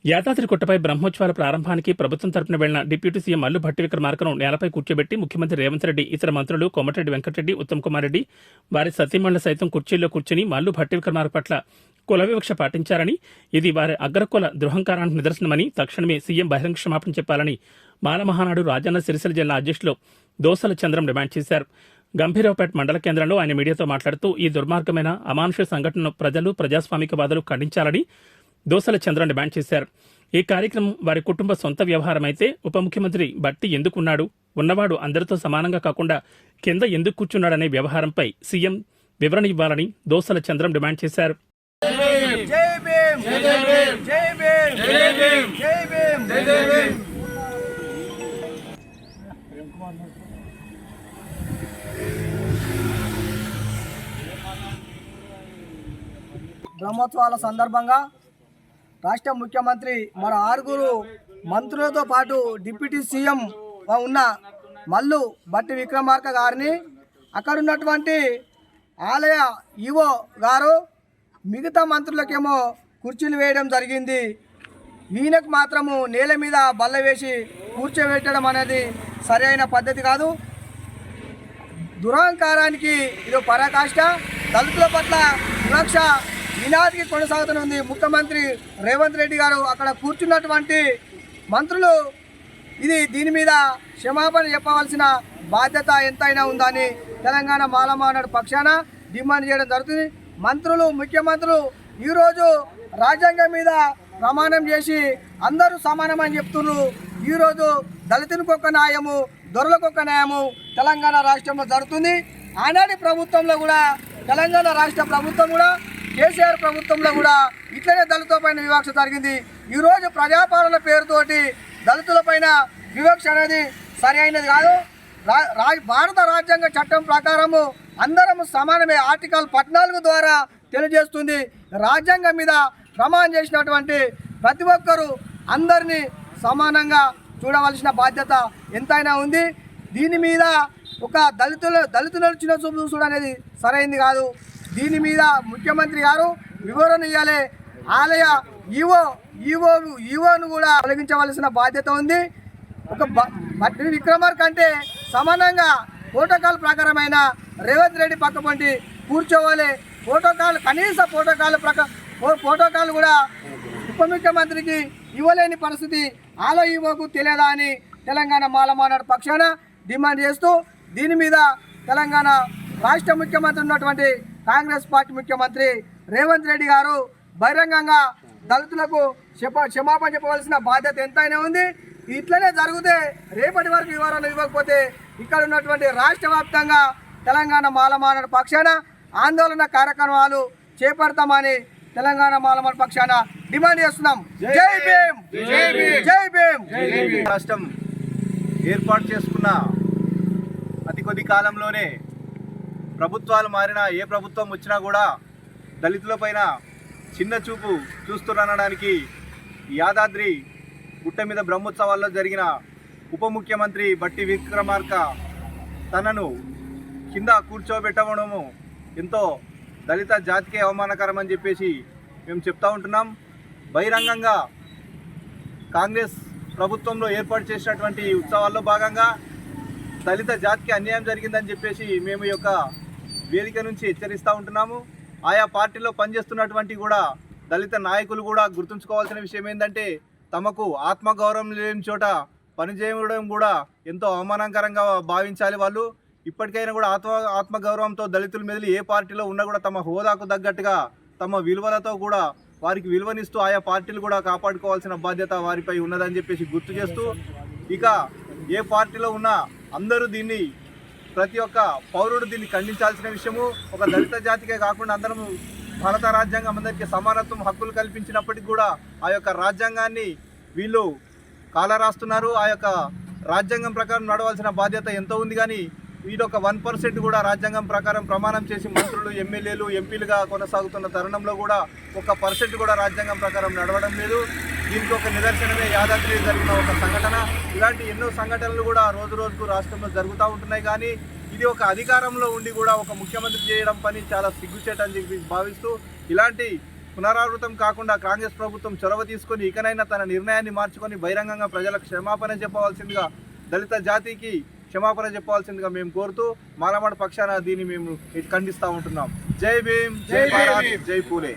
యాదాద్రిగుట్టపై బ్రహ్మోత్సవాల ప్రారంభానికి ప్రభుత్వం తరపున వెళ్లిన డిప్యూటీ సీఎం మల్లు భట్టి విక్రమార్కను నేలపై కూర్చోబెట్టి ముఖ్యమంత్రి రేవంత్ రెడ్డి, ఇతర మంత్రులు కోమటిరెడ్డి వెంకటరెడ్డి, ఉత్తమ్ కుమార్ రెడ్డి, వారి సతీమణులు సైతం కుర్చీల్లో కూర్చుని మల్లు భట్టి విక్రమార్క పట్ల కుల వివక్ష పాటించారని, ఇది వారి అగ్రకుల దురహంకారానికి నిదర్శనమని తక్షణమే సీఎం బహిరంగ క్షమాపణ చెప్పాలని మాలమహానాడు రాజన్న సిరిసిల్ల జిల్లా అధ్యక్షులు దోసల చంద్రం డిమాండ్ చేశారు. గంభీరావుపేట మండల కేంద్రంలో ఆయన మీడియాతో మాట్లాడుతూ ఈ దుర్మార్గమైన అమానుష సంఘటనను ప్రజలు, ప్రజాస్వామికవాదులు ఖండించాలని దోసల చంద్రం డిమాండ్ చేశారు. ఈ కార్యక్రమం వారి కుటుంబ సొంత వ్యవహారమైతే ఉప ముఖ్యమంత్రి బట్టి ఎందుకున్నాడు, ఉన్నవాడు అందరితో సమానంగా కాకుండా కింద ఎందుకు కూర్చున్నాడనే వ్యవహారంపై సీఎం వివరణ ఇవ్వాలని దోసల చంద్రం డిమాండ్ చేశారు. బ్రహ్మోత్సవాల సందర్భంగా రాష్ట్ర ముఖ్యమంత్రి మన 6 మంత్రులతో పాటు డిప్యూటీ సీఎం ఉన్న మల్లు భట్టి విక్రమార్క గారిని అక్కడ ఉన్నటువంటి ఆలయ ఈవో గారు మిగతా మంత్రులకేమో కుర్చీలు వేయడం జరిగింది. ఈయనకు మాత్రము నేల మీద బల్ల వేసి కూర్చోబెట్టడం అనేది సరైన పద్ధతి కాదు. దురహంకారానికి ఇది పరాకాష్ట. దళితుల పట్ల వివక్ష ఈనాటికి కొనసాగుతుంది. ముఖ్యమంత్రి రేవంత్ రెడ్డి గారు అక్కడ కూర్చున్నటువంటి మంత్రులు దీని మీద క్షమాపణ చెప్పవలసిన బాధ్యత ఎంతైనా ఉందని తెలంగాణ మాలమహానాడు పక్షాన డిమాండ్ చేయడం జరుగుతుంది. మంత్రులు, ముఖ్యమంత్రులు ఈరోజు రాజ్యాంగం మీద ప్రమాణం చేసి అందరూ సమానమని చెప్తున్నారు. ఈరోజు దళితునికి ఒక న్యాయము, దొరలకు ఒక న్యాయము తెలంగాణ రాష్ట్రంలో జరుగుతుంది. ఆనాటి ప్రభుత్వంలో కూడా, తెలంగాణ రాష్ట్ర ప్రభుత్వం కూడా, కేసీఆర్ ప్రభుత్వంలో కూడా ఇట్లనే దళితులపైన వివక్ష జరిగింది. ఈరోజు ప్రజాపాలన పేరుతోటి దళితులపైన వివక్ష అనేది సరి అయినది కాదు. భారత రాజ్యాంగ చట్టం ప్రకారము అందరము సమానమే ఆర్టికల్ 14 ద్వారా తెలియజేస్తుంది. రాజ్యాంగం మీద ప్రమాణం చేసినటువంటి ప్రతి ఒక్కరూ అందరినీ సమానంగా చూడవలసిన బాధ్యత ఎంతైనా ఉంది. దీని మీద ఒక దళితులు చిన్న చూపు చూసుడు అనేది సరైంది కాదు. దీని మీద ముఖ్యమంత్రి గారు వివరణ ఇవ్వాలి. ఆలయ ఈవోను కూడా తొలగించవలసిన బాధ్యత ఉంది. ఒక భట్టి విక్రమార్క అంటే సమానంగా ప్రోటోకాల్ ప్రకారమైన రేవంత్ రెడ్డి పక్క పంటి కూర్చోవాలి. కనీస ప్రోటోకాల్ కూడా ఉప ముఖ్యమంత్రికి ఇవ్వలేని పరిస్థితి ఆలయ ఈవోకు తెలియదా అని తెలంగాణ మాలమహానాడు పక్షాన డిమాండ్ చేస్తూ, దీని మీద తెలంగాణ రాష్ట్ర ముఖ్యమంత్రి ఉన్నటువంటి కాంగ్రెస్ పార్టీ ముఖ్యమంత్రి రేవంత్ రెడ్డి గారు బహిరంగంగా దళితులకు క్షమాపణ చెప్పవలసిన బాధ్యత ఎంతైనా ఉంది. ఇట్లనే జరిగితే రేపటి వరకు వివరణ ఇవ్వకపోతే ఇక్కడ ఉన్నటువంటి రాష్ట్ర వ్యాప్తంగా తెలంగాణ మాలమహానాడు పక్షాన ఆందోళన కార్యక్రమాలు చేపడతామని తెలంగాణ మాలమహానాడు పక్షాన డిమాండ్ చేస్తున్నాం. జై భీమ్, జై భీమ్. రాష్ట్రం ఏర్పాటు చేసుకున్న అతి కొద్ది కాలంలోనే ప్రభుత్వాలు మారినా, ఏ ప్రభుత్వం వచ్చినా కూడా దళితులపైన చిన్న చూపు చూస్తున్నానడానికి యాదాద్రి గుట్ట మీద బ్రహ్మోత్సవాల్లో జరిగిన ఉప ముఖ్యమంత్రి బట్టి విక్రమార్క తనను కింద కూర్చోబెట్టడము ఎంతో దళిత జాతికే అవమానకరం అని చెప్పేసి మేము చెప్తా ఉంటున్నాం. బహిరంగంగా కాంగ్రెస్ ప్రభుత్వంలో ఏర్పాటు చేసినటువంటి ఉత్సవాల్లో భాగంగా దళిత జాతికి అన్యాయం జరిగిందని చెప్పేసి మేము ఈ యొక్క వేదిక నుంచి హెచ్చరిస్తూ ఉంటున్నాము. ఆయా పార్టీలో పనిచేస్తున్నటువంటి కూడా దళిత నాయకులు కూడా గుర్తుంచుకోవాల్సిన విషయం ఏంటంటే, తమకు ఆత్మగౌరవం లేని చోట పనిచేయడం కూడా ఎంతో అవమానకరంగా భావించాలి. వాళ్ళు ఇప్పటికైనా కూడా ఆత్మగౌరవంతో దళితుల మెదిలి ఏ పార్టీలో ఉన్నా కూడా తమ హోదాకు తగ్గట్టుగా తమ విలువలతో కూడా వారికి విలువనిస్తూ ఆయా పార్టీలు కూడా కాపాడుకోవాల్సిన బాధ్యత వారిపై ఉన్నదని చెప్పేసి గుర్తు చేస్తూ, ఇక ఏ పార్టీలో ఉన్నా అందరూ దీన్ని, ప్రతి ఒక్క పౌరుడు దీన్ని ఖండించాల్సిన విషయము. ఒక దళిత జాతికే కాకుండా అందరము భారత రాజ్యాంగం అందరికీ సమానత్వం హక్కులు కల్పించినప్పటికీ కూడా ఆ యొక్క రాజ్యాంగాన్ని వీళ్ళు కాలరాస్తున్నారు. ఆ యొక్క రాజ్యాంగం ప్రకారం నడవాల్సిన బాధ్యత ఎంతో ఉంది. కానీ వీళ్ళు ఒక 1% కూడా రాజ్యాంగం ప్రకారం ప్రమాణం చేసి మంత్రులు, ఎమ్మెల్యేలు, ఎంపీలుగా కొనసాగుతున్న తరుణంలో కూడా 1% కూడా రాజ్యాంగం ప్రకారం నడవడం లేదు. దీనికి ఒక నిదర్శనమే యాదాద్రి జరిగిన ఒక సంఘటన. ఇలాంటి ఎన్నో సంఘటనలు కూడా రోజు రోజుకు రాష్ట్రంలో జరుగుతూ ఉంటున్నాయి. కానీ ఇది ఒక అధికారంలో ఉండి కూడా ఒక ముఖ్యమంత్రి చేయడం పని చాలా సిగ్గుచేటని చెప్పి భావిస్తూ, ఇలాంటి పునరావృతం కాకుండా కాంగ్రెస్ ప్రభుత్వం చొరవ తీసుకొని ఇకనైనా తన నిర్ణయాన్ని మార్చుకొని బహిరంగంగా ప్రజలకు క్షమాపణ చెప్పవలసిందిగా, దళిత జాతికి క్షమాపణ చెప్పవలసిందిగా మేము కోరుతూ మాలమాడ పక్షాన దీన్ని మేము ఖండిస్తూ ఉంటున్నాం. జై భీమ్, జై భారత్, జై పూలే.